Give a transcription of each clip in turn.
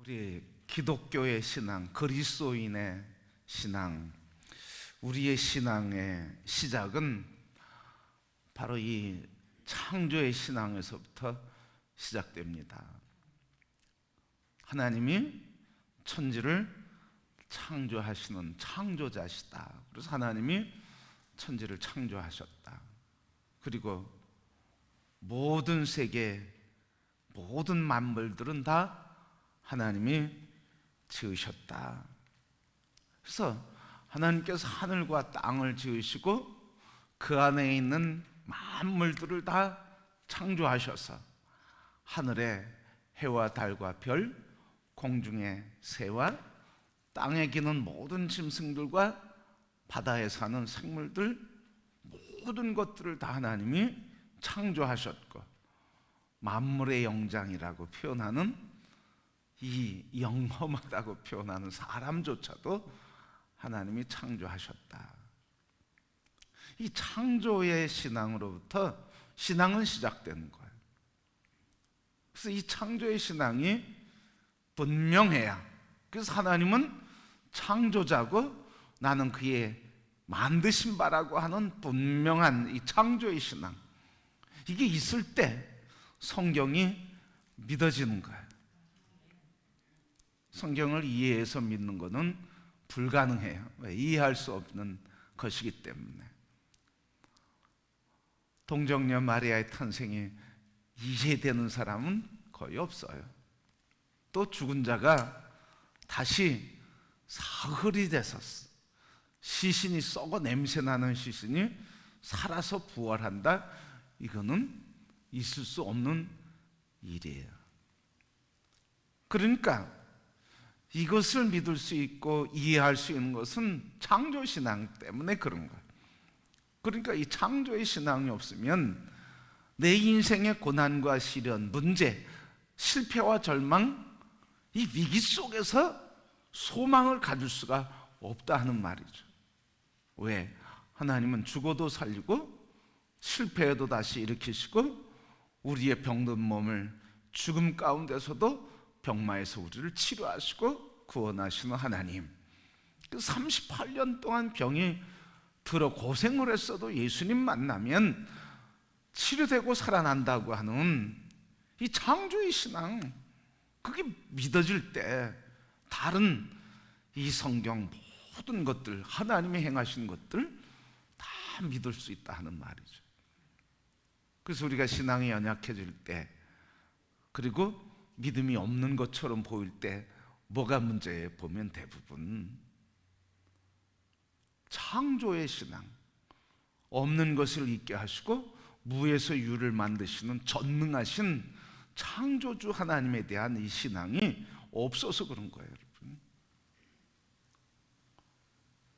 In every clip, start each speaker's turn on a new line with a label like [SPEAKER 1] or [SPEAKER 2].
[SPEAKER 1] 우리 기독교의 신앙, 그리스도인의 신앙, 우리의 신앙의 시작은 바로 이 창조의 신앙에서부터 시작됩니다. 하나님이 천지를 창조하시는 창조자시다. 그래서 하나님이 천지를 창조하셨다. 그리고 모든 세계, 모든 만물들은 다 하나님이 지으셨다. 그래서 하나님께서 하늘과 땅을 지으시고 그 안에 있는 만물들을 다 창조하셔서 하늘에 해와 달과 별, 공중의 새와 땅에 기는 모든 짐승들과 바다에 사는 생물들, 모든 것들을 다 하나님이 창조하셨고, 만물의 영장이라고 표현하는 이 영험하다고 표현하는 사람조차도 하나님이 창조하셨다. 이 창조의 신앙으로부터 신앙은 시작되는 거예요. 그래서 이 창조의 신앙이 분명해야, 그래서 하나님은 창조자고 나는 그의 만드신 바라고 하는 분명한 이 창조의 신앙, 이게 있을 때 성경이 믿어지는 거예요. 성경을 이해해서 믿는 것은 불가능해요. 왜? 이해할 수 없는 것이기 때문에. 동정녀 마리아의 탄생이 이해되는 사람은 거의 없어요. 또 죽은 자가 다시 사흘이 돼서 시신이 썩어 냄새나는 시신이 살아서 부활한다, 이거는 있을 수 없는 일이에요. 그러니까 이것을 믿을 수 있고 이해할 수 있는 것은 창조신앙 때문에 그런 거예요. 그러니까 이 창조의 신앙이 없으면 내 인생의 고난과 시련, 문제, 실패와 절망, 이 위기 속에서 소망을 가질 수가 없다 하는 말이죠. 왜? 하나님은 죽어도 살리고 실패해도 다시 일으키시고 우리의 병든 몸을 죽음 가운데서도 병마에서 우리를 치료하시고 구원하시는 하나님. 38년 동안 병이 들어 고생을 했어도 예수님 만나면 치료되고 살아난다고 하는 이 창조의 신앙, 그게 믿어질 때 다른 이 성경 모든 것들, 하나님이 행하신 것들 다 믿을 수 있다 하는 말이죠. 그래서 우리가 신앙이 연약해질 때, 그리고 믿음이 없는 것처럼 보일 때 뭐가 문제에 보면 대부분 창조의 신앙, 없는 것을 있게 하시고 무에서 유를 만드시는 전능하신 창조주 하나님에 대한 이 신앙이 없어서 그런 거예요, 여러분.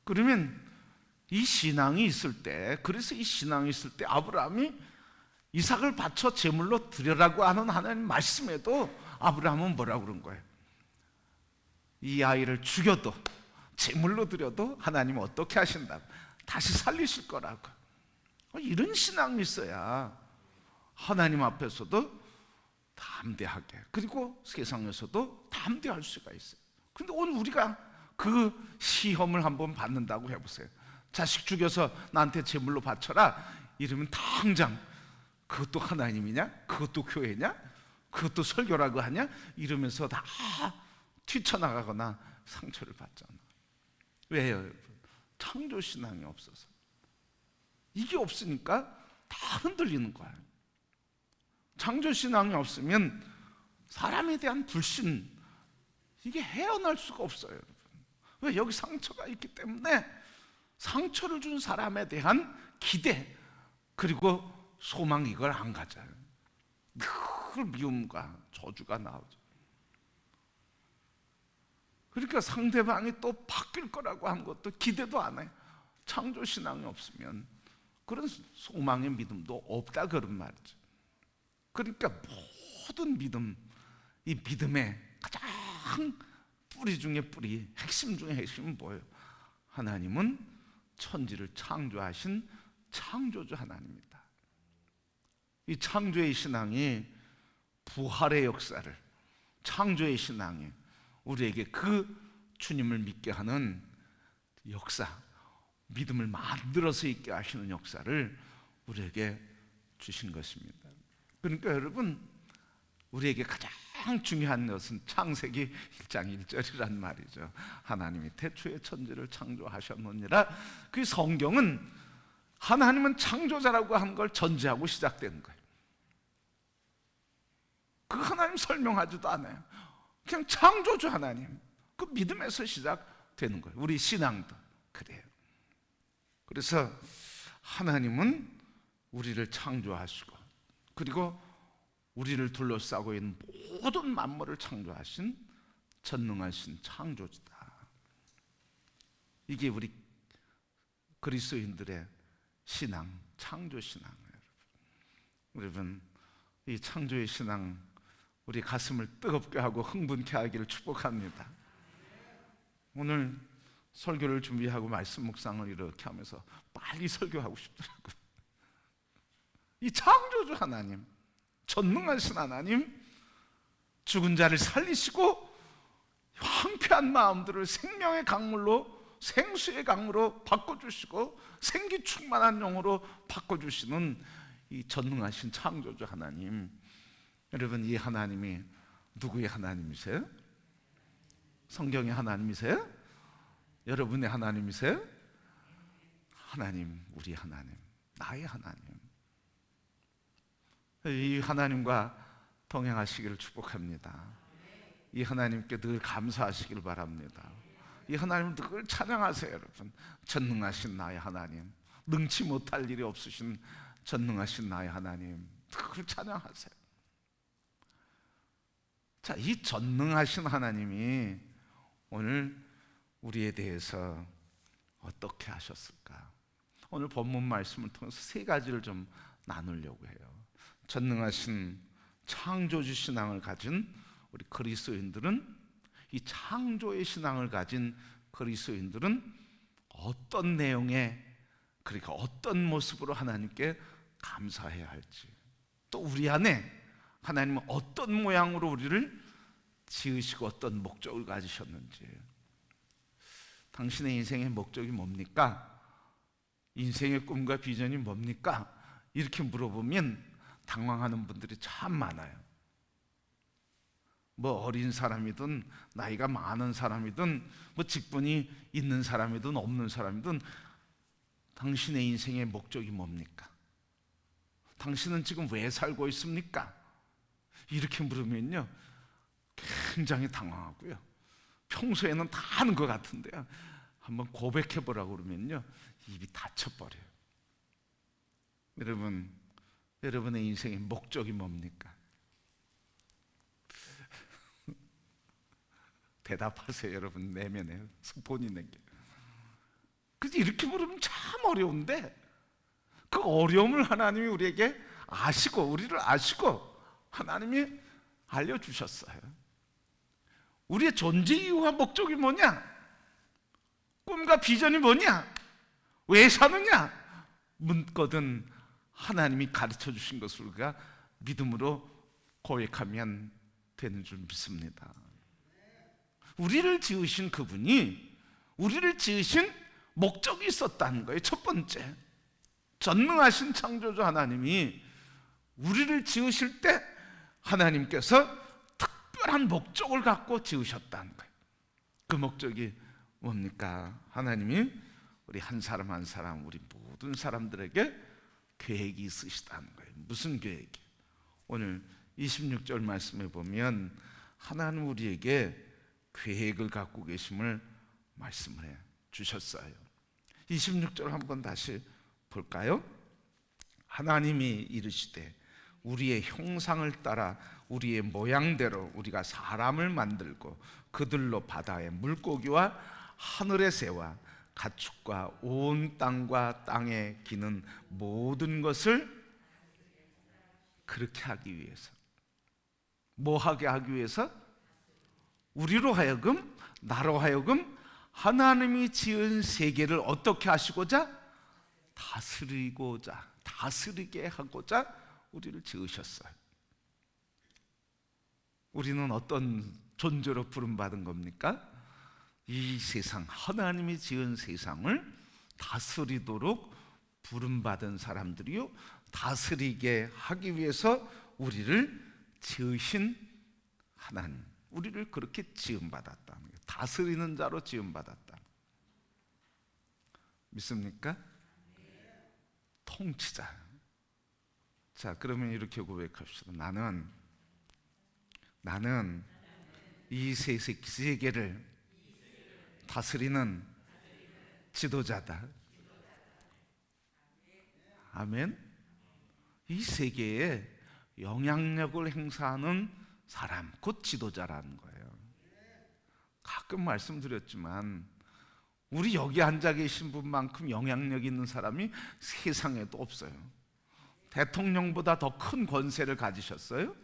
[SPEAKER 1] 그러면 이 신앙이 있을 때, 그래서 이 신앙이 있을 때 아브라함이 이삭을 바쳐 제물로 드려라고 하는 하나님 말씀에도 아브라함은 뭐라고 그런 거예요? 이 아이를 죽여도 제물로 드려도 하나님은 어떻게 하신다? 다시 살리실 거라고. 이런 신앙이 있어야 하나님 앞에서도 담대하게, 그리고 세상에서도 담대할 수가 있어요. 근데 오늘 우리가 그 시험을 한번 받는다고 해보세요. 자식 죽여서 나한테 제물로 바쳐라 이러면 당장 그것도 하나님이냐? 그것도 교회냐? 그것도 설교라고 하냐? 이러면서 다 뛰쳐나가거나 상처를 받잖아. 왜요, 여러분? 창조신앙이 없어서. 이게 없으니까 다 흔들리는 거예요. 창조신앙이 없으면 사람에 대한 불신, 이게 헤어날 수가 없어요, 여러분. 왜? 여기 상처가 있기 때문에 상처를 준 사람에 대한 기대, 그리고 소망, 이걸 안 가져요. 늘 미움과 저주가 나오죠. 그러니까 상대방이 또 바뀔 거라고 한 것도 기대도 안 해요. 창조신앙이 없으면 그런 소망의 믿음도 없다, 그런 말이죠. 그러니까 모든 믿음, 이 믿음의 가장 뿌리 중에 뿌리, 핵심 중에 핵심은 뭐예요? 하나님은 천지를 창조하신 창조주 하나님입니다. 이 창조의 신앙이 부활의 역사를, 창조의 신앙이 우리에게 그 주님을 믿게 하는 역사, 믿음을 만들어서 있게 하시는 역사를 우리에게 주신 것입니다. 그러니까 여러분, 우리에게 가장 중요한 것은 창세기 1장 1절이란 말이죠. 하나님이 태초에 천지를 창조하셨느니라. 그 성경은 하나님은 창조자라고 하는 걸 전제하고 시작되는 거예요. 그 하나님 설명하지도 않아요. 그냥 창조주 하나님, 그 믿음에서 시작되는 거예요. 우리 신앙도 그래요. 그래서 하나님은 우리를 창조하시고, 그리고 우리를 둘러싸고 있는 모든 만물을 창조하신 전능하신 창조주다. 이게 우리 그리스도인들의 신앙, 창조 신앙이에요. 여러분, 이 창조의 신앙 우리 가슴을 뜨겁게 하고 흥분케 하기를 축복합니다. 오늘 설교를 준비하고 말씀 묵상을 이렇게 하면서 빨리 설교하고 싶더라고요. 이 창조주 하나님, 전능하신 하나님, 죽은 자를 살리시고 황폐한 마음들을 생명의 강물로, 생수의 강으로 바꿔주시고 생기 충만한 영으로 바꿔주시는 이 전능하신 창조주 하나님, 여러분, 이 하나님이 누구의 하나님이세요? 성경의 하나님이세요? 여러분의 하나님이세요? 하나님, 우리 하나님, 나의 하나님. 이 하나님과 동행하시기를 축복합니다. 이 하나님께 늘 감사하시길 바랍니다. 이 하나님을 늘 찬양하세요. 여러분, 전능하신 나의 하나님, 능치 못할 일이 없으신 전능하신 나의 하나님, 늘 찬양하세요. 자, 이 전능하신 하나님이 오늘 우리에 대해서 어떻게 하셨을까? 오늘 본문 말씀을 통해서 세 가지를 좀 나누려고 해요. 전능하신 창조주 신앙을 가진 우리 그리스도인들은, 이 창조의 신앙을 가진 그리스도인들은 어떤 내용의, 그러니까 어떤 모습으로 하나님께 감사해야 할지, 또 우리 안에 하나님은 어떤 모양으로 우리를 지으시고 어떤 목적을 가지셨는지, 당신의 인생의 목적이 뭡니까? 인생의 꿈과 비전이 뭡니까? 이렇게 물어보면 당황하는 분들이 참 많아요. 뭐 어린 사람이든 나이가 많은 사람이든 뭐 직분이 있는 사람이든 없는 사람이든 당신의 인생의 목적이 뭡니까? 당신은 지금 왜 살고 있습니까? 이렇게 물으면요, 굉장히 당황하고요. 평소에는 다 아는 것 같은데요, 한번 고백해 보라고 그러면요, 입이 닫혀버려요. 여러분, 여러분의 인생의 목적이 뭡니까? 대답하세요. 여러분 내면에 본인에게. 그래서 이렇게 물으면 참 어려운데, 그 어려움을 하나님이 우리에게 아시고, 우리를 아시고 하나님이 알려주셨어요. 우리의 존재 이유와 목적이 뭐냐? 꿈과 비전이 뭐냐? 왜 사느냐? 묻거든 하나님이 가르쳐 주신 것을 우리가 믿음으로 고백하면 되는 줄 믿습니다. 우리를 지으신 그분이 우리를 지으신 목적이 있었다는 거예요. 첫 번째, 전능하신 창조주 하나님이 우리를 지으실 때 하나님께서 특별한 목적을 갖고 지으셨다는 거예요. 그 목적이 뭡니까? 하나님이 우리 한 사람 한 사람, 우리 모든 사람들에게 계획이 있으시다는 거예요. 무슨 계획이? 오늘 26절 말씀에 보면 하나님 우리에게 계획을 갖고 계심을 말씀을 해 주셨어요. 26절 한번 다시 볼까요? 하나님이 이르시되 우리의 형상을 따라 우리의 모양대로 우리가 사람을 만들고 그들로 바다의 물고기와 하늘의 새와 가축과 온 땅과 땅에 기는 모든 것을 그렇게 하기 위해서, 뭐 하게 하기 위해서? 우리로 하여금, 나로 하여금 하나님이 지은 세계를 어떻게 하시고자? 다스리고자, 다스리게 하고자 우리를 지으셨어요. 우리는 어떤 존재로 부름받은 겁니까? 이 세상, 하나님이 지은 세상을 다스리도록 부름받은 사람들이요, 다스리게 하기 위해서 우리를 지으신 하나님, 우리를 그렇게 지음받았다는 거예요. 다스리는 자로 지음받았다. 믿습니까? 통치자. 자, 그러면 이렇게 고백합시다. 나는 이 세계를 다스리는 지도자다. 아멘. 이 세계에 영향력을 행사하는 사람, 곧 지도자라는 거예요. 가끔 말씀드렸지만 우리 여기 앉아 계신 분만큼 영향력 있는 사람이 세상에도 없어요. 대통령보다 더 큰 권세를 가지셨어요?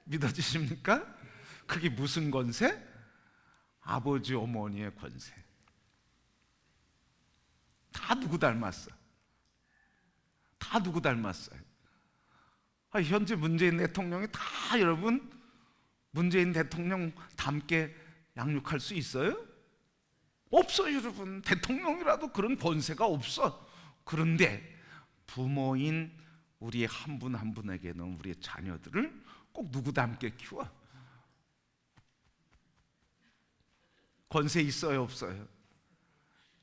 [SPEAKER 1] 믿어지십니까? 그게 무슨 권세? 아버지 어머니의 권세. 다 누구 닮았어? 다 누구 닮았어요? 현재 문재인 대통령이 다 여러분 문재인 대통령 닮게 양육할 수 있어요? 없어요, 여러분. 대통령이라도 그런 권세가 없어. 그런데 부모인 우리 한 분 한 분에게는 우리의 자녀들을 꼭 누구 닮게 키워? 권세 있어요, 없어요?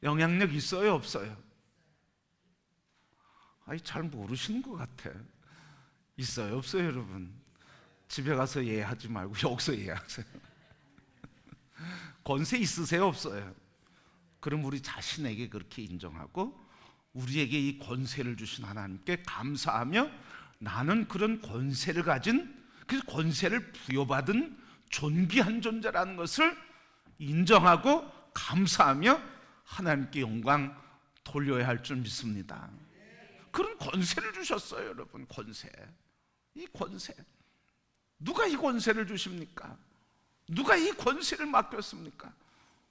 [SPEAKER 1] 영향력 있어요, 없어요? 잘 모르시는 것 같아. 있어요, 없어요, 여러분? 집에 가서 예하지 말고 여기서 예하세요. 권세 있으세요, 없어요? 그럼 우리 자신에게 그렇게 인정하고 우리에게 이 권세를 주신 하나님께 감사하며 나는 그런 권세를 가진, 그 권세를 부여받은 존귀한 존재라는 것을 인정하고 감사하며 하나님께 영광 돌려야 할 줄 믿습니다. 그런 권세를 주셨어요, 여러분. 권세. 이 권세. 누가 이 권세를 주십니까? 누가 이 권세를 맡겼습니까?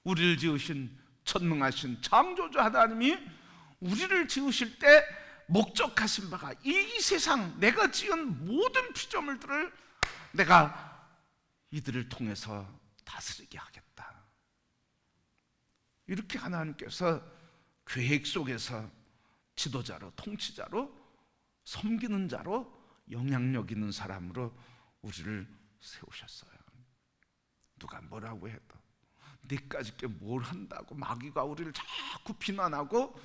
[SPEAKER 1] 우리를 지으신 전능하신 창조주 하나님이 우리를 지으실 때 목적하신 바가 이 세상 내가 지은 모든 피조물들을 내가 이들을 통해서 다스리게 하겠다. 이렇게 하나님께서 계획 속에서 지도자로, 통치자로, 섬기는 자로, 영향력 있는 사람으로 우리를 세우셨어요. 누가 뭐라고 해도 네까짓 게 뭘 한다고 마귀가 우리를 자꾸 비난하고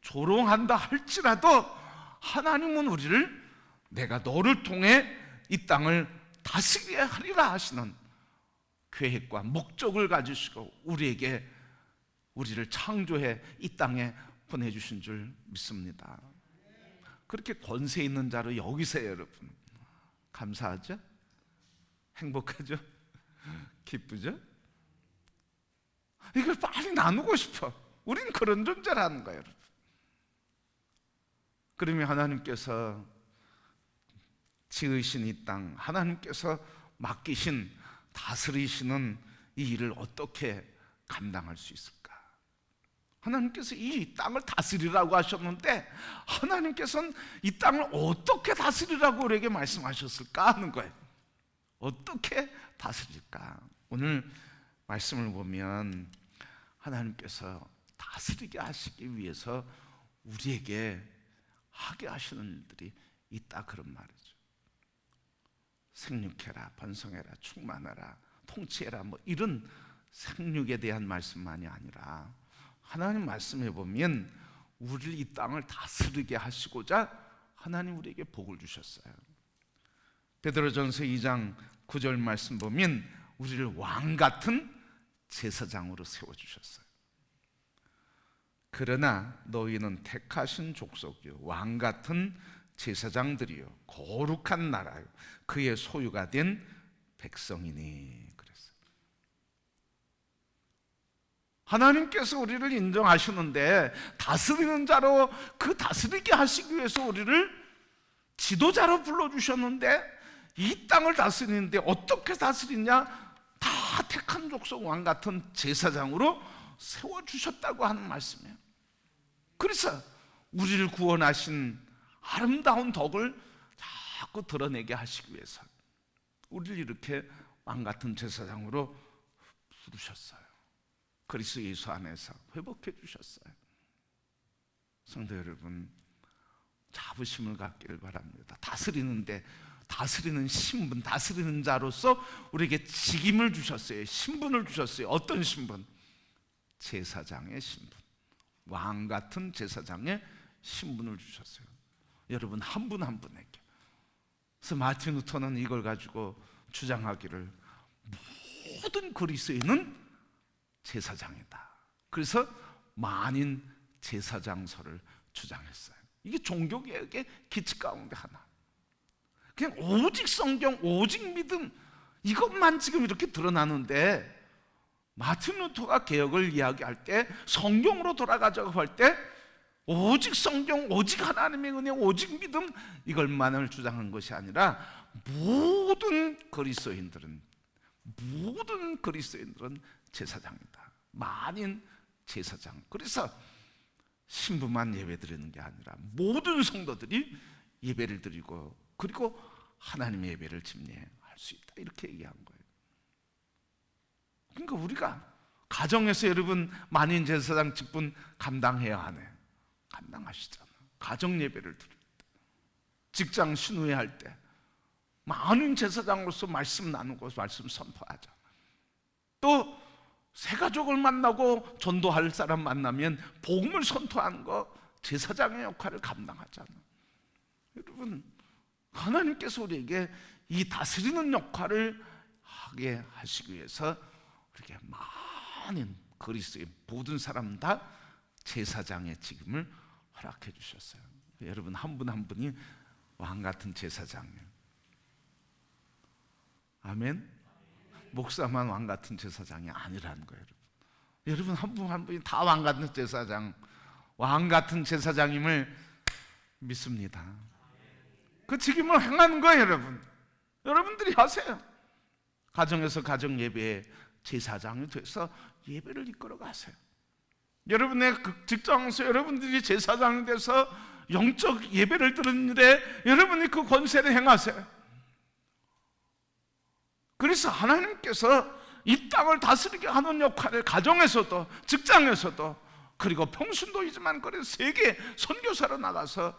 [SPEAKER 1] 조롱한다 할지라도 하나님은 우리를 내가 너를 통해 이 땅을 다스리게 하리라 하시는 계획과 목적을 가지시고 우리에게 우리를 창조해 이 땅에 보내주신 줄 믿습니다. 그렇게 권세 있는 자로 여기세요, 여러분. 감사하죠? 행복하죠? 기쁘죠? 이걸 빨리 나누고 싶어. 우린 그런 존재라는 거예요, 여러분. 그러면 하나님께서 지으신 이 땅, 하나님께서 맡기신 다스리시는 이 일을 어떻게 감당할 수 있을까? 하나님께서 이 땅을 다스리라고 하셨는데 하나님께서는 이 땅을 어떻게 다스리라고 우리에게 말씀하셨을까 하는 거예요. 어떻게 다스릴까? 오늘 말씀을 보면 하나님께서 다스리게 하시기 위해서 우리에게 하게 하시는 일들이 있다, 그런 말이죠. 생육해라, 번성해라, 충만하라, 통치해라, 뭐 이런 생육에 대한 말씀만이 아니라 하나님 말씀해 보면 우리를 이 땅을 다스리게 하시고자 하나님 우리에게 복을 주셨어요. 베드로전서 2장 9절 말씀 보면 우리를 왕 같은 제사장으로 세워주셨어요. 그러나 너희는 택하신 족속이요 왕 같은 제사장들이요 거룩한 나라요 그의 소유가 된 백성이니 그랬어요. 하나님께서 우리를 인정하시는데 다스리는 자로, 그 다스리게 하시기 위해서 우리를 지도자로 불러주셨는데 이 땅을 다스리는데 어떻게 다스리냐? 다 택한 족속 왕 같은 제사장으로 세워주셨다고 하는 말씀이에요. 그래서 우리를 구원하신 아름다운 덕을 자꾸 드러내게 하시기 위해서 우리를 이렇게 왕 같은 제사장으로 부르셨어요. 그리스도 예수 안에서 회복해 주셨어요. 성도 여러분, 자부심을 갖기를 바랍니다. 다스리는 신분, 다스리는 자로서 우리에게 직임을 주셨어요. 신분을 주셨어요. 어떤 신분? 제사장의 신분, 왕 같은 제사장의 신분을 주셨어요. 여러분 한 분 한 분에게. 그래서 마틴 루터는 이걸 가지고 주장하기를, 모든 그리스도인은 제사장이다. 그래서 만인 제사장설을 주장했어요. 이게 종교개혁의 기칙 가운데 하나. 그냥 오직 성경, 오직 믿음, 이것만 지금 이렇게 드러나는데, 마틴 루터가 개혁을 이야기할 때, 성경으로 돌아가자고 할 때 오직 성경, 오직 하나님의 은혜, 오직 믿음, 이걸만을 주장한 것이 아니라 모든 그리스도인들은 제사장이다. 만인 제사장. 그래서 신부만 예배 드리는 게 아니라 모든 성도들이 예배를 드리고, 그리고 하나님의 예배를 집례할 수 있다, 이렇게 얘기한 거예요. 그러니까 우리가 가정에서 여러분 만인 제사장 직분 감당해야 하네. 감당하시잖아. 가정 예배를 드릴 때, 직장 신우회할 때 만인 제사장으로서 말씀 나누고 말씀 선포하자. 또 새 가족을 만나고 전도할 사람 만나면 복음을 선포하는 거, 제사장의 역할을 감당하잖아. 여러분, 하나님께서 우리에게 이 다스리는 역할을 하게 하시기 위해서 우리에게 많은 그리스도의 모든 사람 다 제사장의 직임을 허락해 주셨어요. 여러분 한 분 한 분이 왕 같은 제사장이에요. 아멘. 목사만 왕 같은 제사장이 아니라는 거예요. 여러분 한 분 한 분이 다 왕 같은 제사장, 왕 같은 제사장임을 믿습니다. 그 직임을 행하는 거예요. 여러분들이 하세요. 가정에서 가정 예배에 제사장이 돼서 예배를 이끌어 가세요. 여러분의 직장에서 여러분들이 제사장이 돼서 영적 예배를 드리는 일에 여러분이 그 권세를 행하세요. 그래서 하나님께서 이 땅을 다스리게 하는 역할을 가정에서도 직장에서도, 그리고 평신도이지만 그래서 세계 선교사로 나가서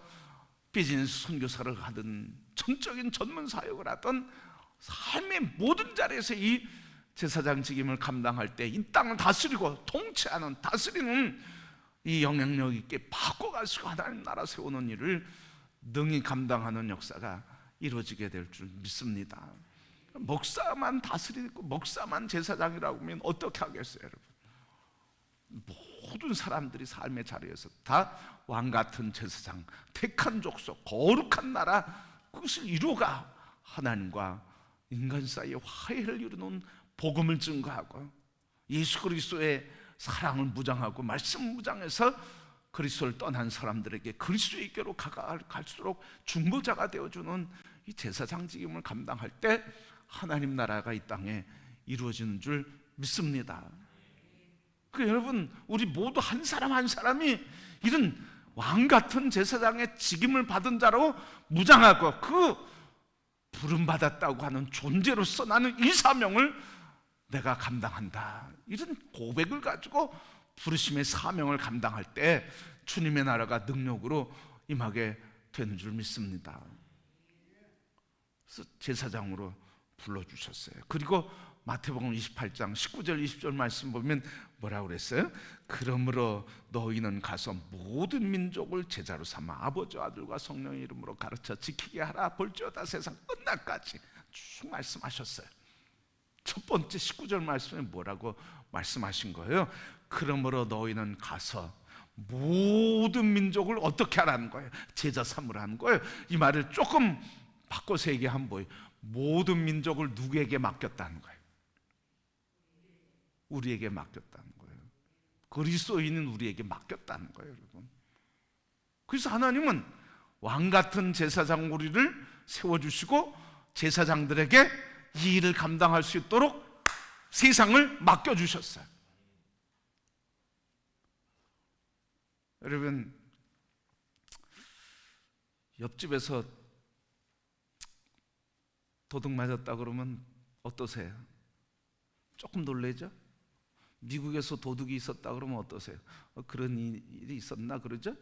[SPEAKER 1] 비즈니스 선교사를 하든 전적인 전문 사역을 하든 삶의 모든 자리에서 이 제사장 직임을 감당할 때 이 땅을 다스리고 통치하는, 다스리는 이 영향력 있게 바꿔가지고 하나님 나라 세우는 일을 능히 감당하는 역사가 이루어지게 될 줄 믿습니다. 목사만 다스리고 목사만 제사장이라고 하면 어떻게 하겠어요, 여러분? 모든 사람들이 삶의 자리에서 다 왕같은 제사장, 택한 족속, 거룩한 나라, 그것을 이루어가 하나님과 인간 사이의 화해를 이루는 복음을 증거하고 예수 그리스도의 사랑을 무장하고 말씀 무장해서 그리스도를 떠난 사람들에게 그리스도에게로 갈수록 중보자가 되어주는 이 제사장 직임을 감당할 때 하나님 나라가 이 땅에 이루어지는 줄 믿습니다. 그 여러분, 우리 모두 한 사람 한 사람이 이런 왕같은 제사장의 직임을 받은 자로 무장하고 그 부름받았다고 하는 존재로서 나는 이 사명을 내가 감당한다, 이런 고백을 가지고 부르심의 사명을 감당할 때 주님의 나라가 능력으로 임하게 되는 줄 믿습니다. 그래서 제사장으로 불러주셨어요. 그리고 마태복음 28장 19절 20절 말씀 보면 뭐라고 그랬어요? 그러므로 너희는 가서 모든 민족을 제자로 삼아 아버지와 아들과 성령의 이름으로 가르쳐 지키게 하라. 볼지어다 세상 끝날까지 쭉 말씀하셨어요. 첫 번째 19절 말씀에 뭐라고 말씀하신 거예요? 그러므로 너희는 가서 모든 민족을 어떻게 하라는 거예요? 제자 삼으라는 거예요. 이 말을 조금 바꿔서 얘기하면 뭐예요? 모든 민족을 누구에게 맡겼다는 거예요? 우리에게 맡겼다는 거예요. 그리스도인은 우리에게 맡겼다는 거예요, 여러분. 그래서 하나님은 왕같은 제사장 우리를 세워주시고 제사장들에게 이 일을 감당할 수 있도록 세상을 맡겨주셨어요. 여러분, 옆집에서 도둑 맞았다 그러면 어떠세요? 조금 놀라죠? 미국에서 도둑이 있었다 그러면 어떠세요? 그런 일이 있었나 그러죠?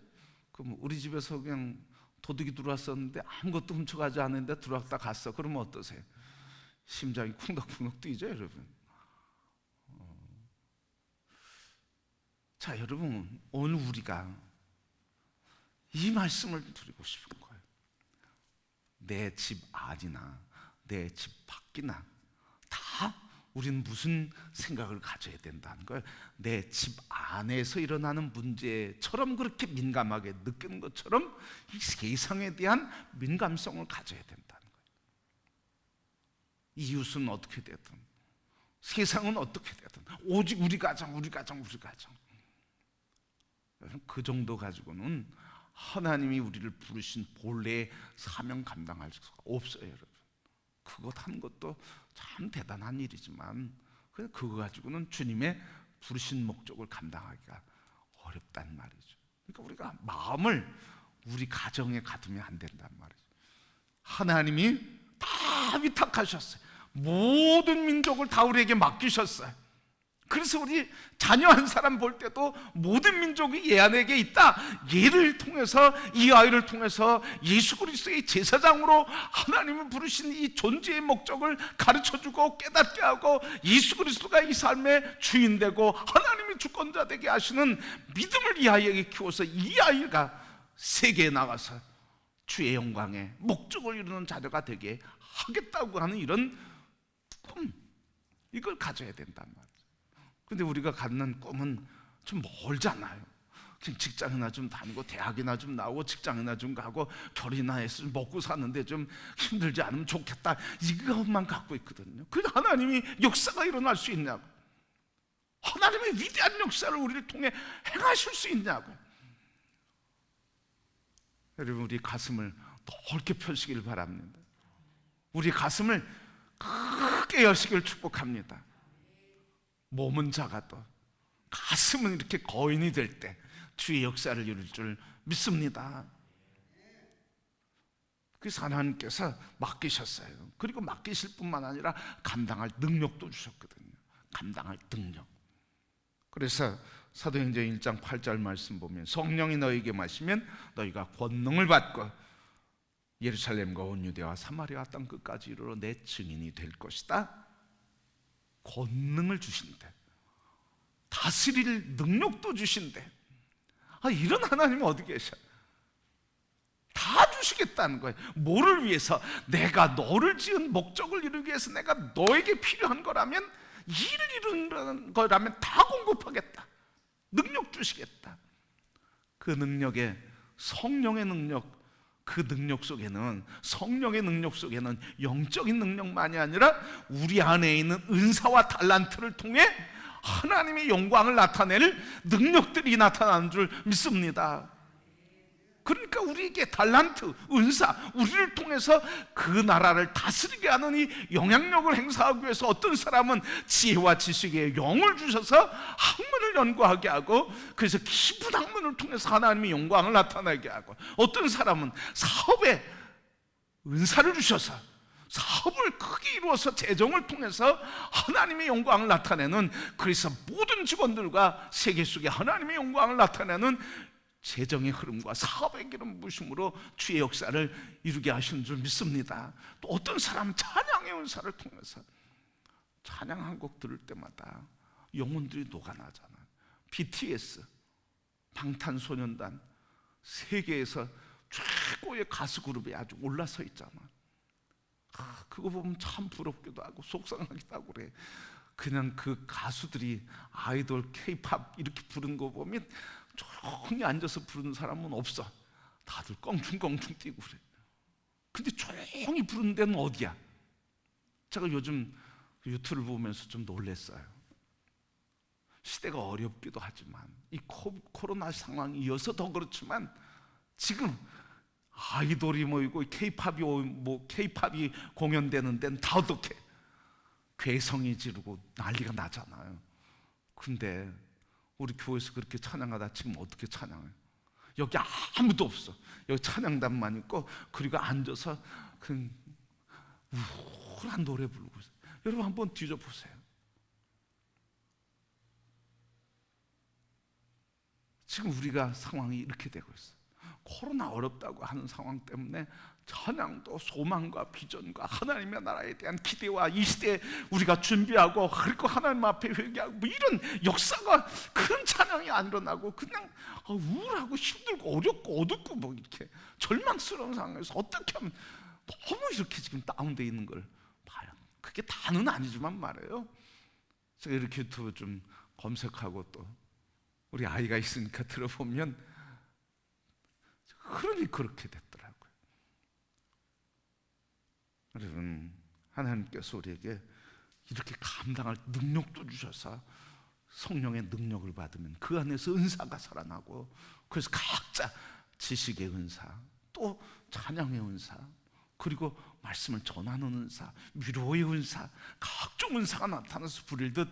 [SPEAKER 1] 그럼 우리 집에서 그냥 도둑이 들어왔었는데 아무것도 훔쳐가지 않는데 들어왔다 갔어. 그러면 어떠세요? 심장이 쿵덕쿵덕 뛰죠, 여러분. 자, 여러분, 오늘 우리가 이 말씀을 드리고 싶은 거예요. 내 집 안이나 내 집 밖이나 다 우리는 무슨 생각을 가져야 된다는 거예요. 내 집 안에서 일어나는 문제처럼 그렇게 민감하게 느끼는 것처럼 이 세상에 대한 민감성을 가져야 된다는 거예요. 이웃은 어떻게 되든, 세상은 어떻게 되든, 오직 우리 가정, 우리 가정, 우리 가정. 그 정도 가지고는 하나님이 우리를 부르신 본래의 사명 감당할 수가 없어요, 여러분. 그것 한 것도 참 대단한 일이지만 그거 가지고는 주님의 부르신 목적을 감당하기가 어렵단 말이죠. 그러니까 우리가 마음을 우리 가정에 가두면 안 된단 말이죠. 하나님이 다 위탁하셨어요. 모든 민족을 다 우리에게 맡기셨어요. 그래서 우리 자녀 한 사람 볼 때도 모든 민족이 얘 안에게 있다. 얘를 통해서, 이 아이를 통해서 예수 그리스도의 제사장으로 하나님을 부르신 이 존재의 목적을 가르쳐주고 깨닫게 하고 예수 그리스도가 이 삶의 주인 되고 하나님의 주권자 되게 하시는 믿음을 이 아이에게 키워서 이 아이가 세계에 나가서 주의 영광에 목적을 이루는 자녀가 되게 하겠다고 하는 이런 꿈, 이걸 가져야 된단 말이에요. 근데 우리가 갖는 꿈은 좀 멀잖아요. 그냥 직장이나 좀 다니고 대학이나 좀 나오고 직장이나 좀 가고 결혼이나 해서 좀 먹고 사는데 좀 힘들지 않으면 좋겠다, 이것만 갖고 있거든요. 그래서 하나님이 역사가 일어날 수 있냐고, 하나님의 위대한 역사를 우리를 통해 행하실 수 있냐고. 여러분, 우리 가슴을 넓게 펴시길 바랍니다. 우리 가슴을 크게 여시길 축복합니다. 몸은 작아도 가슴은 이렇게 거인이 될 때 주의 역사를 이룰 줄 믿습니다. 그래서 하나님께서 맡기셨어요. 그리고 맡기실 뿐만 아니라 감당할 능력도 주셨거든요. 감당할 능력. 그래서 사도행전 1장 8절 말씀 보면 성령이 너희에게 마시면 너희가 권능을 받고 예루살렘과 온 유대와 사마리아 땅 끝까지 이르러 내 증인이 될 것이다. 권능을 주신대. 다스릴 능력도 주신대. 이런 하나님은 어디 계셔? 다 주시겠다는 거예요. 뭐를 위해서? 내가 너를 지은 목적을 이루기 위해서 내가 너에게 필요한 거라면, 일을 이루는 거라면 다 공급하겠다. 능력 주시겠다. 그 능력에 성령의 능력, 그 능력 속에는, 성령의 능력 속에는 영적인 능력만이 아니라 우리 안에 있는 은사와 달란트를 통해 하나님의 영광을 나타낼 능력들이 나타나는 줄 믿습니다. 그러니까 우리에게 달란트, 은사, 우리를 통해서 그 나라를 다스리게 하는 이 영향력을 행사하기 위해서 어떤 사람은 지혜와 지식의 영을 주셔서 학문을 연구하게 하고, 그래서 깊은 학문을 통해서 하나님의 영광을 나타나게 하고, 어떤 사람은 사업에 은사를 주셔서 사업을 크게 이루어서 재정을 통해서 하나님의 영광을 나타내는, 그래서 모든 직원들과 세계 속에 하나님의 영광을 나타내는 재정의 흐름과 사업의 기름 부심으로 주의 역사를 이루게 하시는 줄 믿습니다. 또 어떤 사람은 찬양의 은사를 통해서 찬양 한 곡 들을 때마다 영혼들이 녹아나잖아요. BTS, 방탄소년단, 세계에서 최고의 가수 그룹이 아주 올라서 있잖아요. 그거 보면 참 부럽기도 하고 속상하기도 하고 그래. 그냥 그 가수들이 아이돌, K-팝 이렇게 부르는 거 보면 조용히 앉아서 부르는 사람은 없어. 다들 껑충껑충 뛰고 그래. 근데 조용히 부르는 데는 어디야? 제가 요즘 유튜브를 보면서 좀 놀랐어요. 시대가 어렵기도 하지만 이 코로나 상황이어서 더 그렇지만 지금 아이돌이 모이고 K-팝이 공연되는 데는 다 어떻게 괴성이 지르고 난리가 나잖아요. 근데 우리 교회에서 그렇게 찬양하다 지금 어떻게 찬양해요? 여기 아무도 없어. 여기 찬양단만 있고, 그리고 앉아서 그 우울한 노래 부르고 있어요. 여러분 한번 뒤져보세요. 지금 우리가 상황이 이렇게 되고 있어요. 코로나 어렵다고 하는 상황 때문에 찬양도 소망과 비전과 하나님의 나라에 대한 기대와 이 시대에 우리가 준비하고 그리고 하나님 앞에 회개하고 뭐 이런 역사가, 큰 찬양이 안 일어나고 그냥 우울하고 힘들고 어렵고 어둡고 뭐 이렇게 절망스러운 상황에서 어떻게 하면 너무 이렇게 지금 다운되어 있는 걸 봐요. 그게 다는 아니지만 말이에요. 제가 이렇게 유튜브 좀 검색하고 또 우리 아이가 있으니까 들어보면 그러니 그렇게 됐더라고요. 여러분, 하나님께서 우리에게 이렇게 감당할 능력도 주셔서 성령의 능력을 받으면 그 안에서 은사가 살아나고, 그래서 각자 지식의 은사, 또 찬양의 은사, 그리고 말씀을 전하는 은사, 위로의 은사, 각종 은사가 나타나서 부릴듯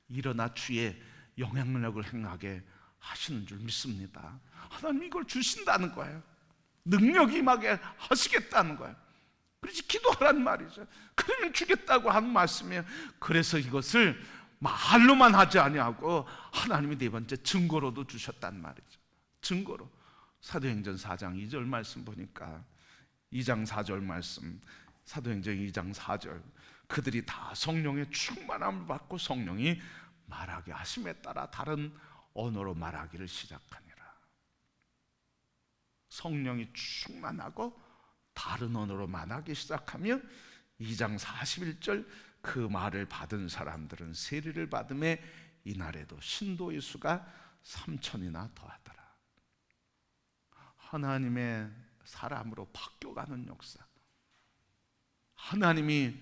[SPEAKER 1] 일어나 주의 영향력을 행하게 하시는 줄 믿습니다. 하나님 이걸 주신다는 거예요. 능력이 임하게 하시겠다는 거예요. 그래서 기도하란 말이죠. 그러면 주겠다고 하는 말씀이에요. 그래서 이것을 말로만 하지 아니하고 하나님이 네 번째 증거로도 주셨단 말이죠. 증거로. 사도행전 4장 2절 말씀 보니까 2장 4절 말씀, 사도행전 2장 4절, 그들이 다 성령의 충만함을 받고 성령이 말하게 하심에 따라 다른 언어로 말하기를 시작하니라. 성령이 충만하고 다른 언어로 말하기 시작하며 2장 41절, 그 말을 받은 사람들은 세례를 받음에 이날에도 신도의 수가 3,000이나 더하더라. 하나님의 사람으로 바뀌어가는 역사, 하나님이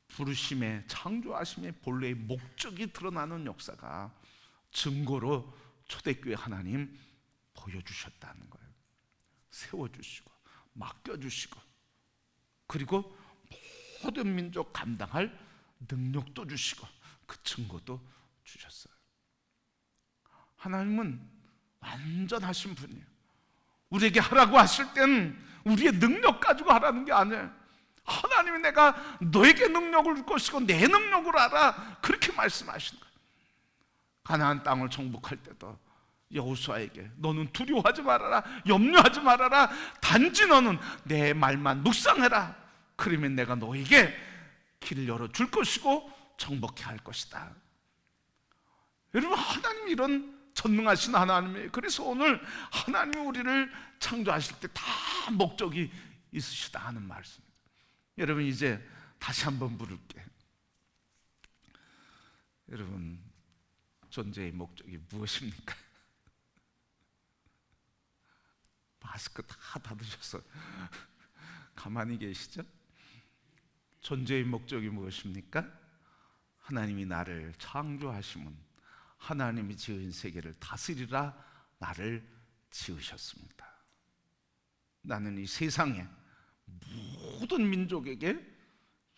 [SPEAKER 1] 부르심의 창조하심의 본래의 목적이 드러나는 역사가 증거로 초대교회 하나님 보여주셨다는 거예요. 세워주시고 맡겨주시고, 그리고 모든 민족 감당할 능력도 주시고 그 증거도 주셨어요. 하나님은 완전하신 분이에요. 우리에게 하라고 하실 땐 우리의 능력 가지고 하라는 게 아니에요. 하나님이 내가 너에게 능력을 줄 것이고 내 능력으로 알아, 그렇게 말씀하시는 거예요. 가나안 땅을 정복할 때도 여호수아에게 너는 두려워하지 말아라, 염려하지 말아라, 단지 너는 내 말만 묵상해라. 그러면 내가 너에게 길을 열어줄 것이고 정복해 할 것이다. 여러분, 하나님이 이런 전능하신 하나님이에요. 그래서 오늘 하나님이 우리를 창조하실 때 다 목적이 있으시다 하는 말씀입니다. 여러분, 이제 다시 한번 물을게요. 여러분, 존재의 목적이 무엇입니까? 마스크 다 닫으셔서 가만히 계시죠? 존재의 목적이 무엇입니까? 하나님이 나를 창조하심은 하나님이 지은 세계를 다스리라 나를 지으셨습니다. 나는 이 세상에 모든 민족에게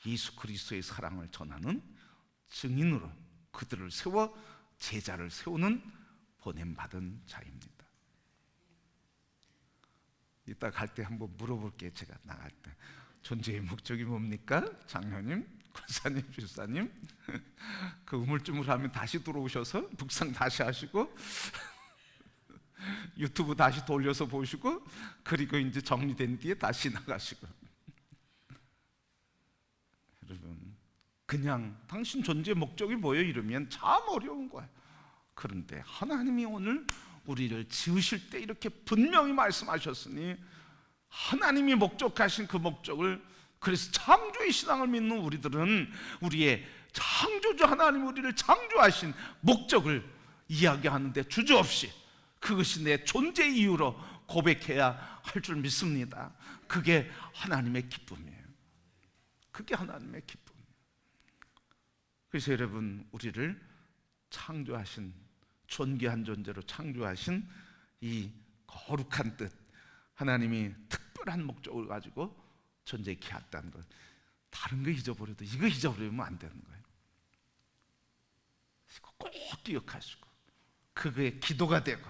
[SPEAKER 1] 예수 그리스도의 사랑을 전하는 증인으로 그들을 세워 제자를 세우는 보냄받은 자입니다. 이따 갈 때 한번 물어볼게요. 제가 나갈 때 존재의 목적이 뭡니까? 장로님, 권사님, 집사님, 그 우물쭈물하면 다시 들어오셔서 묵상 다시 하시고 유튜브 다시 돌려서 보시고, 그리고 이제 정리된 뒤에 다시 나가시고. 여러분, 그냥 당신 존재의 목적이 뭐예요? 이러면 참 어려운 거예요. 그런데 하나님이 오늘 우리를 지으실 때 이렇게 분명히 말씀하셨으니 하나님이 목적하신 그 목적을, 그래서 창조의 신앙을 믿는 우리들은 우리의 창조주 하나님, 우리를 창조하신 목적을 이야기하는데 주저없이 그것이 내 존재 이유로 고백해야 할 줄 믿습니다. 그게 하나님의 기쁨이에요. 그게 하나님의 기쁨이에요. 그래서 여러분, 우리를 창조하신, 존귀한 존재로 창조하신 이 거룩한 뜻, 하나님이 특별한 목적을 가지고 존재케 했다는 것, 다른 거 잊어버려도 이거 잊어버리면 안 되는 거예요. 꼭 기억하시고 그게 기도가 되고,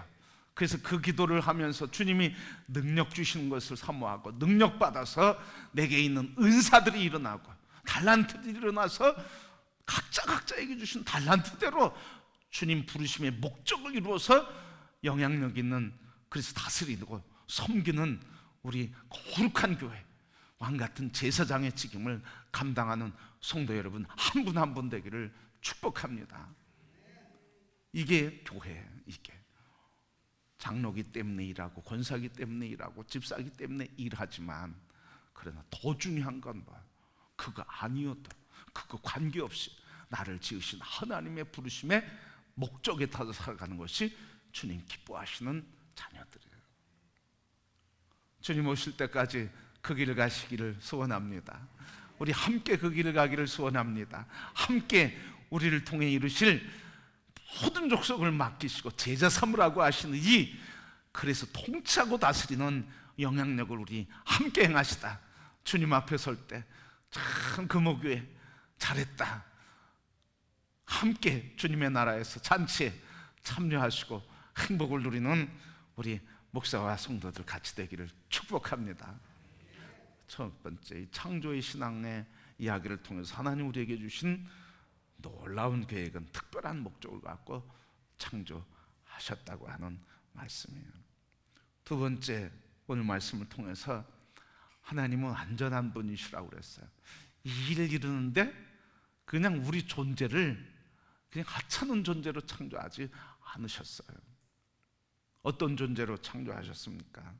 [SPEAKER 1] 그래서 그 기도를 하면서 주님이 능력 주시는 것을 사모하고 능력 받아서 내게 있는 은사들이 일어나고 달란트들이 일어나서 각자에게 주신 달란트대로 주님 부르심의 목적을 이루어서 영향력 있는, 그래서 다스리고 섬기는 우리 거룩한 교회, 왕같은 제사장의 직임을 감당하는 성도 여러분 한 분 한 분 되기를 축복합니다. 이게 교회, 이게 장로기 때문에 일하고 권사기 때문에 일하고 집사기 때문에 일하지만, 그러나 더 중요한 건 뭐야? 그거 아니어도, 그거 관계없이 나를 지으신 하나님의 부르심의 목적에 따라 살아가는 것이 주님 기뻐하시는 자녀들이에요. 주님 오실 때까지 그 길을 가시기를 소원합니다. 우리 함께 그 길을 가기를 소원합니다. 함께 우리를 통해 이루실 모든 족속을 맡기시고 제자 삼으라고 하시는 이, 그래서 통치하고 다스리는 영향력을 우리 함께 행하시다. 주님 앞에 설 때 참 금호교회 잘했다. 함께 주님의 나라에서 잔치에 참여하시고 행복을 누리는 우리 목사와 성도들 같이 되기를 축복합니다. 첫 번째, 창조의 신앙의 이야기를 통해서 하나님 우리에게 주신 놀라운 계획은 특별한 목적을 갖고 창조하셨다고 하는 말씀이에요. 두 번째, 오늘 말씀을 통해서 하나님은 안전한 분이시라고 그랬어요. 이 일을 이루는데 그냥 우리 존재를 그냥 하찮은 존재로 창조하지 않으셨어요. 어떤 존재로 창조하셨습니까?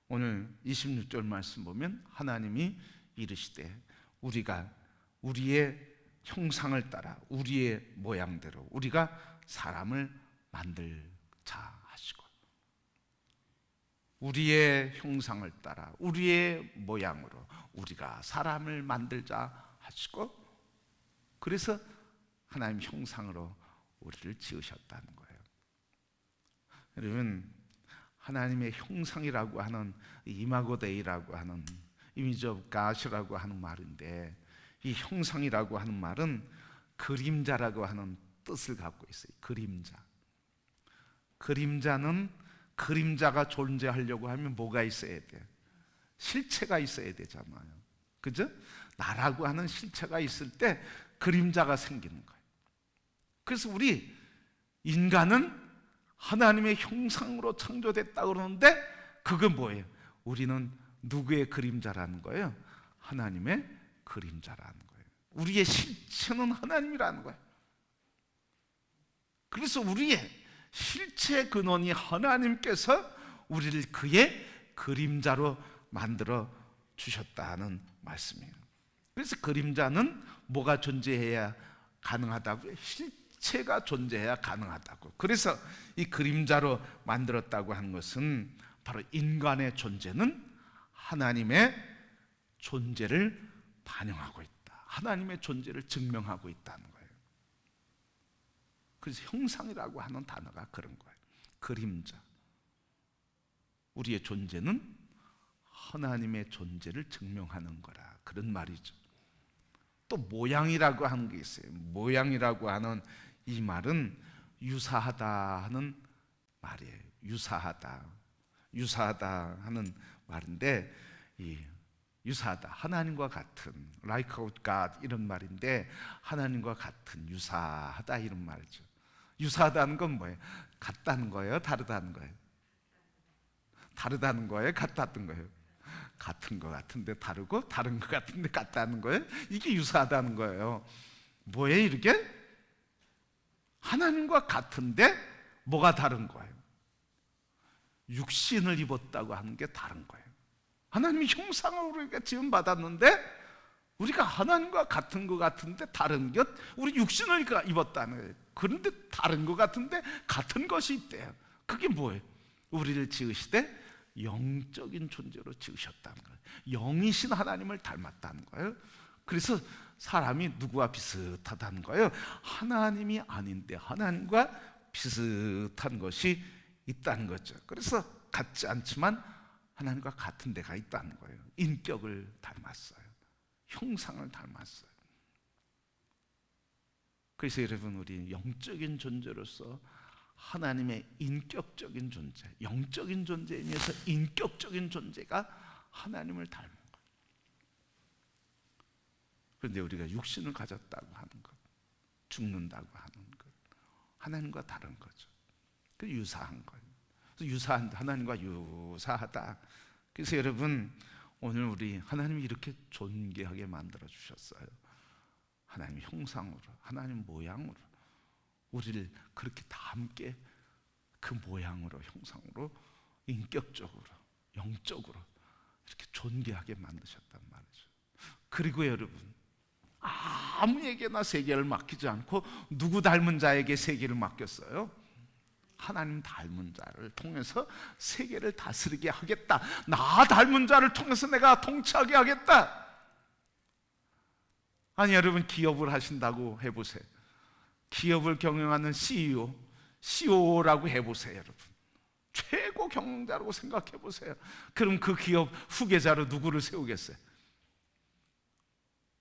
[SPEAKER 1] 오늘 26절 말씀 보면 하나님이 이르시되 우리가 우리의 형상을 따라 우리의 모양대로 우리가 사람을 만들자 하시고, 우리의 형상을 따라 우리의 모양으로 우리가 사람을 만들자 하시고, 그래서 하나님 형상으로 우리를 지으셨다는 거예요. 여러분, 하나님의 형상이라고 하는 이마고 데이라고 하는 이미지 오브 갓이라고 하는 말인데, 이 형상이라고 하는 말은 그림자라고 하는 뜻을 갖고 있어요. 그림자. 그림자는 그림자가 존재하려고 하면 뭐가 있어야 돼? 실체가 있어야 되잖아요. 그죠? 나라고 하는 실체가 있을 때 그림자가 생기는 거예요. 그래서 우리 인간은 하나님의 형상으로 창조됐다 그러는데, 그건 뭐예요? 우리는 누구의 그림자라는 거예요? 하나님의 그림자라는 거예요. 우리의 실체는 하나님이라는 거예요. 그래서 우리의 실체 근원이 하나님께서 우리를 그의 그림자로 만들어 주셨다는 말씀이에요. 그래서 그림자는 뭐가 존재해야 가능하다고요? 실체가 존재해야 가능하다고. 그래서 이 그림자로 만들었다고 하는 것은 바로 인간의 존재는 하나님의 존재를 반영하고 있다, 하나님의 존재를 증명하고 있다는 거예요. 그래서 형상이라고 하는 단어가 그런 거예요. 그림자. 우리의 존재는 하나님의 존재를 증명하는 거라, 그런 말이죠. 또 모양이라고 하는 게 있어요. 모양이라고 하는 이 말은 유사하다 하는 말이에요. 유사하다 하는 말인데, 이 유사하다, 하나님과 같은, like God 이런 말인데, 하나님과 같은, 유사하다 이런 말이죠. 유사하다는 건 뭐예요? 같다는 거예요? 다르다는 거예요? 다르다는 거예요? 같다는 거예요? 같은 것 같은데 다르고, 다른 것 같은데 같다는 거예요? 이게 유사하다는 거예요. 뭐예요 이렇게? 하나님과 같은데 뭐가 다른 거예요? 육신을 입었다고 하는 게 다른 거예요. 하나님이 형상으로 우리가 지음받았는데, 우리가 하나님과 같은 것 같은데 다른 것, 우리 육신을 입었다는 거예요. 그런데 다른 것 같은데 같은 것이 있대요. 그게 뭐예요? 우리를 지으시되 영적인 존재로 지으셨다는 거예요. 영이신 하나님을 닮았다는 거예요. 그래서 사람이 누구와 비슷하다는 거예요? 하나님이 아닌데 하나님과 비슷한 것이 있다는 거죠. 그래서 같지 않지만 하나님과 같은 데가 있다는 거예요. 인격을 닮았어요. 형상을 닮았어요. 그래서 여러분, 우리 영적인 존재로서 하나님의 인격적인 존재, 영적인 존재이면서 인격적인 존재가 하나님을 닮은 거예요. 그런데 우리가 육신을 가졌다고 하는 것, 죽는다고 하는 것. 하나님과 다른 거죠. 그 유사한 거예요. 유사한, 하나님과 유사하다. 그래서 여러분, 오늘 우리 하나님이 이렇게 존귀하게 만들어 주셨어요. 하나님 형상으로, 하나님 모양으로 우리를 그렇게 다 함께 그 모양으로, 형상으로, 인격적으로, 영적으로 이렇게 존귀하게 만드셨단 말이죠. 그리고 여러분, 아무에게나 세계를 맡기지 않고 누구 닮은 자에게 세계를 맡겼어요? 하나님 닮은 자를 통해서 세계를 다스리게 하겠다. 나 닮은 자를 통해서 내가 통치하게 하겠다. 아니, 여러분, 기업을 하신다고 해보세요. 기업을 경영하는 CEO라고 해보세요. 여러분, 최고 경영자라고 생각해보세요. 그럼 그 기업 후계자로 누구를 세우겠어요?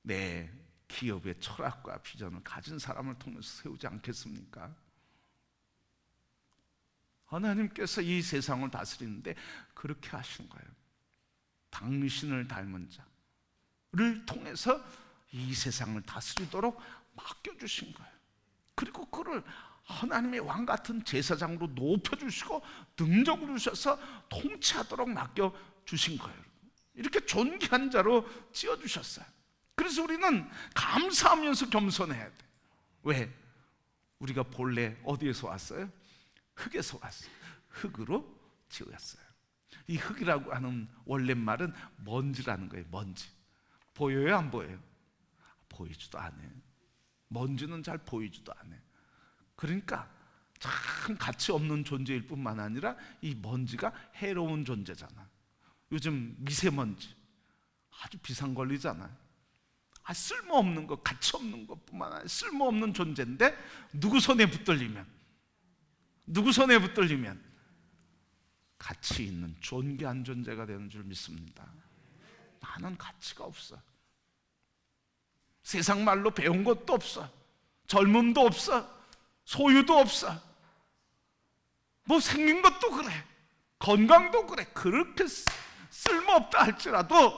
[SPEAKER 1] 네, 기업의 철학과 비전을 가진 사람을 통해서 세우지 않겠습니까? 하나님께서 이 세상을 다스리는데 그렇게 하신 거예요. 당신을 닮은 자를 통해서 이 세상을 다스리도록 맡겨주신 거예요. 그리고 그를 하나님의 왕 같은 제사장으로 높여주시고 능력을 주셔서 통치하도록 맡겨주신 거예요. 이렇게 존귀한 자로 지어주셨어요. 그래서 우리는 감사하면서 겸손해야 돼. 왜? 우리가 본래 어디에서 왔어요? 흙에서 왔어요. 흙으로 지었어요. 이 흙이라고 하는 원래 말은 먼지라는 거예요. 먼지. 보여요? 안 보여요? 보이지도 않아요. 먼지는 잘 보이지도 않아요. 그러니까 참 가치 없는 존재일 뿐만 아니라 이 먼지가 해로운 존재잖아. 요즘 미세먼지 아주 비상 걸리잖아요. 쓸모없는 것, 가치 없는 것뿐만 아니라 쓸모없는 존재인데 누구 손에 붙들리면 가치 있는 존귀한 존재가 되는 줄 믿습니다. 나는 가치가 없어. 세상 말로 배운 것도 없어. 젊음도 없어. 소유도 없어. 뭐 생긴 것도 그래. 건강도 그래. 그렇게 쓸모없다 할지라도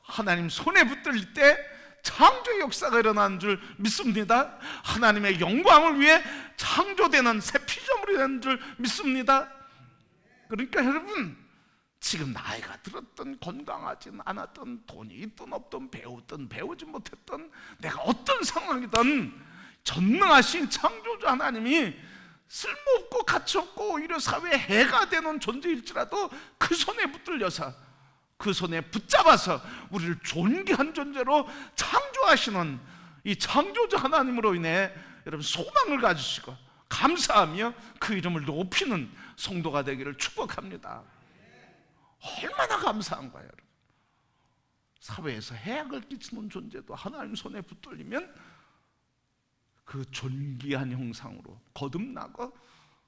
[SPEAKER 1] 하나님 손에 붙들릴 때 창조의 역사가 일어나는 줄 믿습니다. 하나님의 영광을 위해 창조되는 새 피조물이 되는 줄 믿습니다. 그러니까 여러분, 지금 나이가 들었든 건강하진 않았든 돈이 있든 없든 배우든 배우지 못했든 내가 어떤 상황이든 전능하신 창조자 하나님이 쓸모없고 가치없고 오히려 사회에 해가 되는 존재일지라도 그 손에 붙들려서 그 손에 붙잡아서 우리를 존귀한 존재로 창조하시는 이 창조자 하나님으로 인해 여러분 소망을 가지시고 감사하며 그 이름을 높이는 성도가 되기를 축복합니다. 얼마나 감사한 거예요. 여러분. 사회에서 해악을 끼치는 존재도 하나님 손에 붙들리면 그 존귀한 형상으로 거듭나고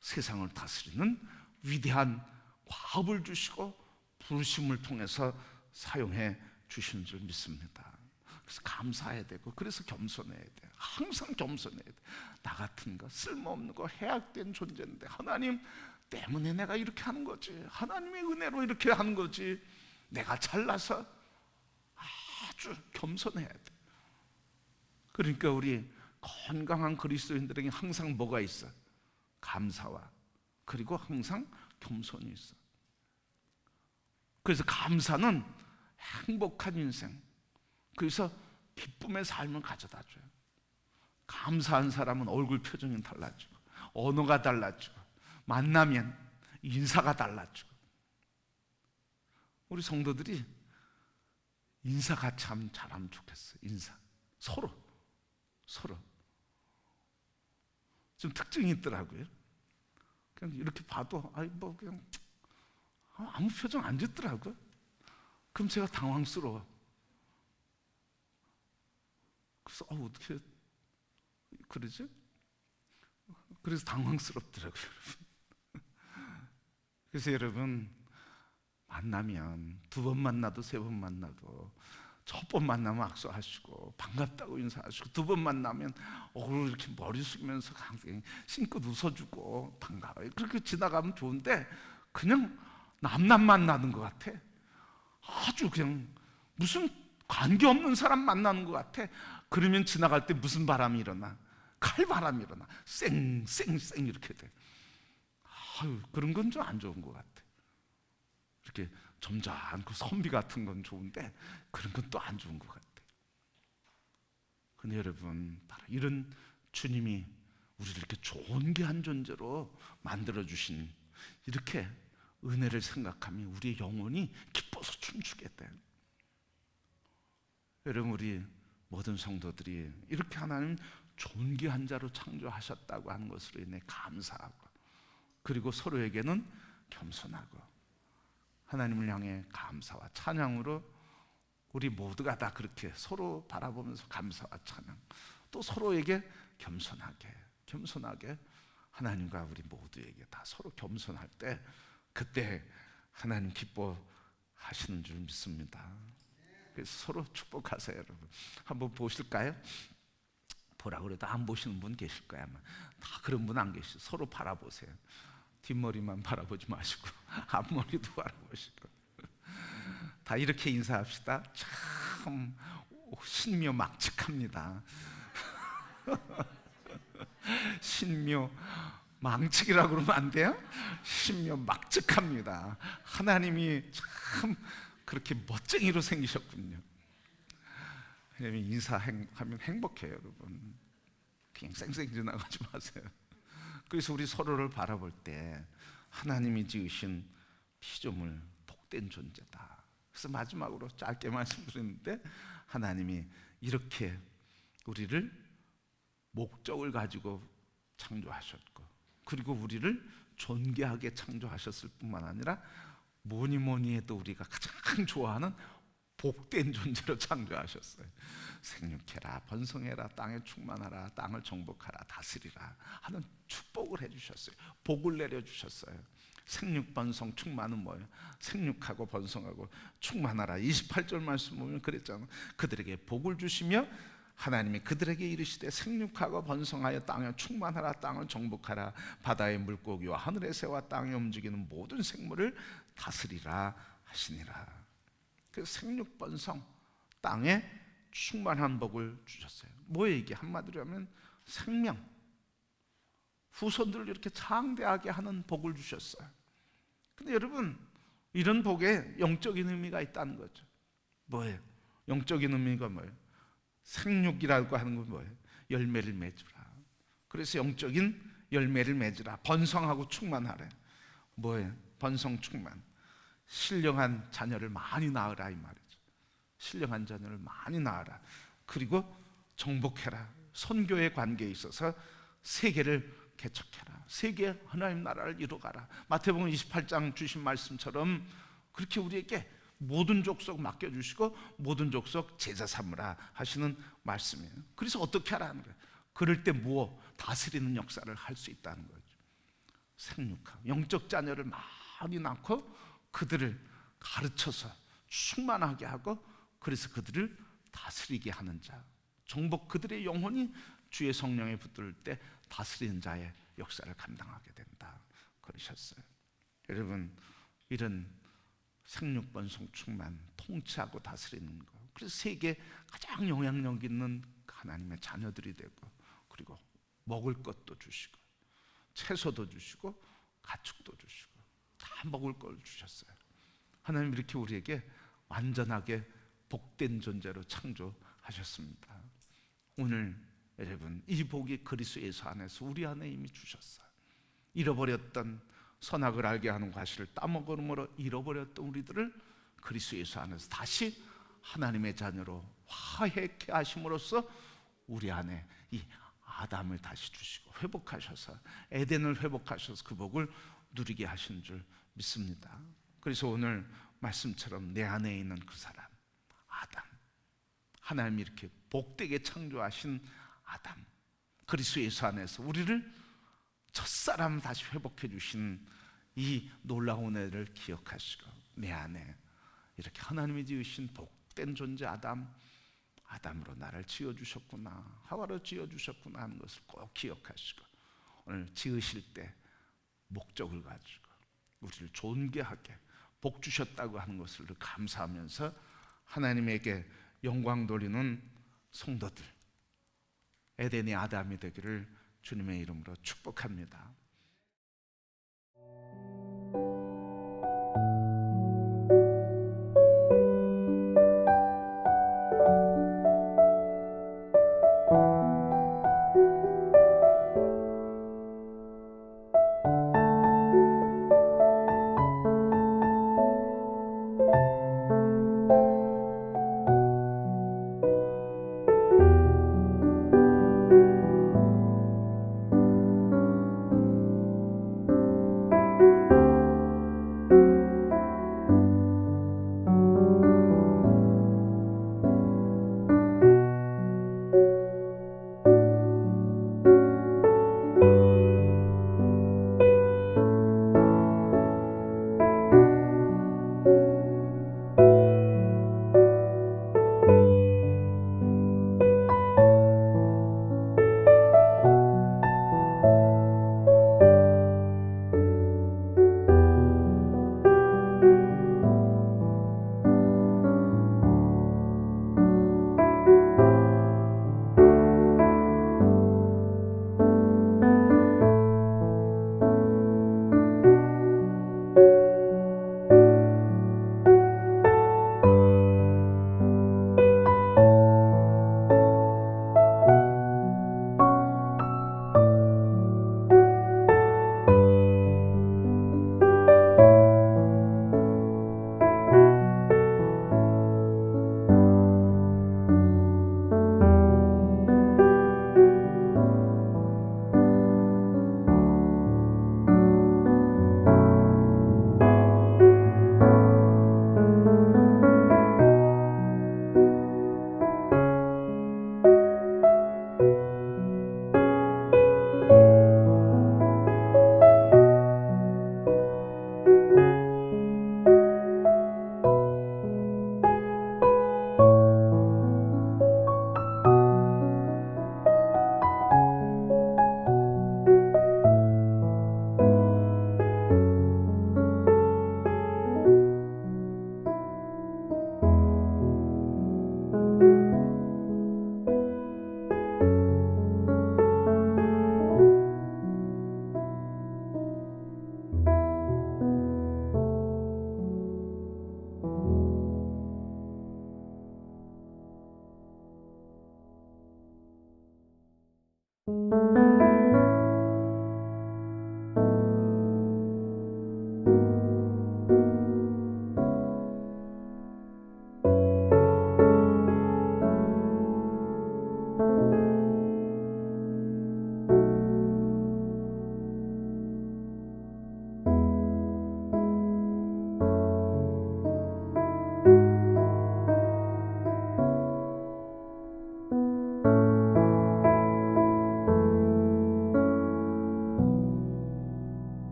[SPEAKER 1] 세상을 다스리는 위대한 과업을 주시고 부르심을 통해서 사용해 주신 줄 믿습니다. 그래서 감사해야 되고, 그래서 겸손해야 돼요. 항상 겸손해야 돼요. 나 같은 거, 쓸모없는 거, 해악된 존재인데 하나님 때문에 내가 이렇게 하는 거지. 하나님의 은혜로 이렇게 하는 거지. 내가 잘나서 아주 겸손해야 돼. 그러니까 우리 건강한 그리스도인들에게 항상 뭐가 있어? 감사와 그리고 항상 겸손이 있어. 그래서 감사는 행복한 인생, 그래서 기쁨의 삶을 가져다 줘요. 감사한 사람은 얼굴 표정이 달라지고 언어가 달라지고 만나면 인사가 달라지고. 우리 성도들이 인사가 참 잘하면 좋겠어요. 인사 서로 좀 특징이 있더라고요. 그냥 이렇게 봐도 뭐 그냥 아무 표정 안 짓더라고요. 그럼 제가 당황스러워. 그래서 어떻게 그러지? 그래서 당황스럽더라고요, 여러분. 그래서 여러분, 만나면 2번 만나도 3번 만나도 첫 번 만나면 악수하시고 반갑다고 인사하시고, 2번 만나면 이렇게 머리 숙이면서 항상 싱긋 웃어주고 반가워요. 그렇게 지나가면 좋은데 그냥 남남 만나는 것 같아. 아주 그냥 무슨 관계없는 사람 만나는 것 같아. 그러면 지나갈 때 무슨 바람이 일어나? 칼바람이 일어나 쌩쌩쌩 이렇게 돼. 그런 건 좀 안 좋은 것 같아. 이렇게 점잖고 선비 같은 건 좋은데 그런 건 또 안 좋은 것 같아. 근데 여러분, 바로 이런 주님이 우리를 이렇게 존귀한 존재로 만들어주신 이렇게 은혜를 생각하면 우리의 영혼이 기뻐서 춤추게 돼. 여러분, 우리 모든 성도들이 이렇게 하나님 존귀한 자로 창조하셨다고 하는 것으로 인해 감사하고, 그리고 서로에게는 겸손하고 하나님을 향해 감사와 찬양으로 우리 모두가 다 그렇게 서로 바라보면서 감사와 찬양, 또 서로에게 겸손하게 하나님과 우리 모두에게 다 서로 겸손할 때, 그때 하나님 기뻐하시는 줄 믿습니다. 그래서 서로 축복하세요. 여러분, 한번 보실까요? 보라 그래도 안 보시는 분 계실 거야. 아마 다 그런 분 안 계시죠. 서로 바라보세요. 뒷머리만 바라보지 마시고 앞머리도 바라보시고 다 이렇게 인사합시다. 참 신묘막측합니다. 신묘망측이라고 그러면 안 돼요? 신묘막측합니다. 하나님이 참 그렇게 멋쟁이로 생기셨군요. 왜냐면 인사하면 행복해요, 여러분. 그냥 쌩쌩 지나가지 마세요. 그래서 우리 서로를 바라볼 때 하나님이 지으신 피조물 복된 존재다. 그래서 마지막으로 짧게 말씀드렸는데, 하나님이 이렇게 우리를 목적을 가지고 창조하셨고, 그리고 우리를 존귀하게 창조하셨을 뿐만 아니라 뭐니 해도 우리가 가장 좋아하는 복된 존재로 창조하셨어요. 생육해라, 번성해라, 땅에 충만하라, 땅을 정복하라, 다스리라 하는 축복을 해주셨어요. 복을 내려주셨어요. 생육번성 충만은 뭐예요? 생육하고 번성하고 충만하라. 28절 말씀 보면 그랬잖아요. 그들에게 복을 주시며 하나님이 그들에게 이르시되 생육하고 번성하여 땅에 충만하라, 땅을 정복하라, 바다의 물고기와 하늘의 새와 땅에 움직이는 모든 생물을 다스리라 하시니라. 그래서 생육번성, 땅에 충만한 복을 주셨어요. 뭐예요 이게? 한마디로 하면 생명, 후손들을 이렇게 장대하게 하는 복을 주셨어요. 근데 여러분, 이런 복에 영적인 의미가 있다는 거죠. 뭐예요? 영적인 의미가 뭐예요? 생육이라고 하는 건 뭐예요? 열매를 맺으라. 그래서 영적인 열매를 맺으라, 번성하고 충만하래. 뭐예요? 번성 충만, 신령한 자녀를 많이 낳으라 이 말이죠. 신령한 자녀를 많이 낳으라. 그리고 정복해라. 선교의 관계에 있어서 세계를 개척해라. 세계 하나님 나라를 이루어가라. 마태복음 28장 주신 말씀처럼 그렇게 우리에게 모든 족속 맡겨주시고 모든 족속 제자 삼으라 하시는 말씀이에요. 그래서 어떻게 하라는 거예요? 그럴 때 무엇? 다스리는 역사를 할 수 있다는 거죠. 생육하고 영적 자녀를 많이 낳고 그들을 가르쳐서 충만하게 하고, 그래서 그들을 다스리게 하는 자, 정복, 그들의 영혼이 주의 성령에 붙들 때 다스리는 자의 역사를 감당하게 된다 그러셨어요. 여러분, 이런 생육번성 충만, 통치하고 다스리는 거, 그래서 세계에 가장 영향력 있는 하나님의 자녀들이 되고, 그리고 먹을 것도 주시고 채소도 주시고 가축도 주시고 다 먹을 걸 주셨어요. 하나님 이렇게 우리에게 완전하게 복된 존재로 창조하셨습니다. 오늘 여러분, 이 복이 그리스도 예수 안에서 우리 안에 이미 주셨어요. 잃어버렸던 선악을 알게 하는 과실을 따먹음으로 잃어버렸던 우리들을 그리스도 예수 안에서 다시 하나님의 자녀로 화해케 하심으로써 우리 안에 이 아담을 다시 주시고 회복하셔서 에덴을 회복하셔서 그 복을 누리게 하신 줄 믿습니다. 그래서 오늘 말씀처럼 내 안에 있는 그 사람 아담, 하나님이 이렇게 복되게 창조하신 아담, 그리스도 예수 안에서 우리를 첫사람 다시 회복해 주신 이 놀라운 은혜를 기억하시고, 내 안에 이렇게 하나님이 지으신 복된 존재 아담으로 나를 지어주셨구나, 하와로 지어주셨구나 하는 것을 꼭 기억하시고, 오늘 지으실 때 목적을 가지고 우리를 존귀하게 복 주셨다고 하는 것을 감사하면서 하나님에게 영광 돌리는 성도들, 에덴의 아담이 되기를 주님의 이름으로 축복합니다.